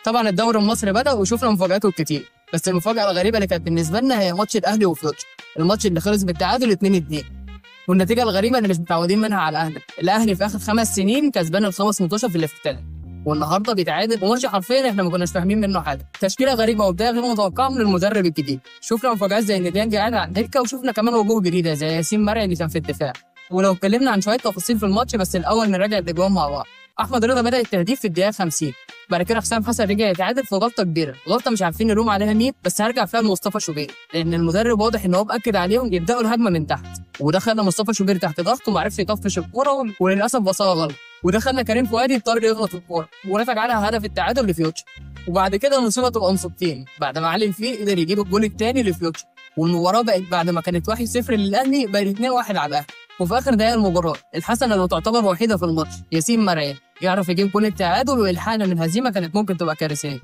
طبعا الدوري المصري بدأ وشفنا مفاجآته كتير، بس المفاجأة الغريبة اللي كانت بالنسبة لنا هي ماتش الأهلي وفيوتشر، الماتش اللي خلص بالتعادل 2-2. والنتيجة الغريبة اللي مش متعودين منها على الأهلي في آخر 5 سنين كسبان الخمس ماتشات في الافتتاح، والنهارده بيتعادل وماتش حرفيا احنا ما كناش فاهمين منه حاجه. تشكيله غريبه وبدايه غير متوقعه من المدرب الجديد. شفنا مفاجآت زي ان ديانج قاعد على الدكه، وشفنا كمان وجوه جديده زي ياسين مرعي اللي كان في الدفاع. ولو اتكلمنا عن شويه تفاصيل في الماتش، بس الاول نراجع الاجوان مع بعض. احمد رضا بدأ التهديف في الدقيقه 50، بعد كده حسام حسن رجع يتعادل في غلطه كبيره، غلطه مش عارفين نلوم عليها مين، بس هرجع فيها لمصطفى شوبير لان المدرب واضح ان هو مأكد عليهم يبداوا الهجمه من تحت، وده خلى مصطفى شوبير تحت ضغط وما عرفش يطفش الكوره، وللاسف بصاها غلط، وده خلى كريم فؤادي يضطر يغلط الكوره ونتج عنها هدف التعادل لفيوتشر. وبعد كده المصيبه تبقى مصيبتين، بعد ما علي الفيل قدر يجيب الجول الثاني لفيوتشر، والمباراه بقت بعد ما كانت 1-0 للاهلي بقت 2-1 على الاهلي. وفي اخر دقائق المباراه الحسنه اللي تعتبر وحيده في الماتش، ياسين مرعي يعرف يجيب جول التعادل، والحاله من الهزيمه كانت ممكن تبقى كارثيه.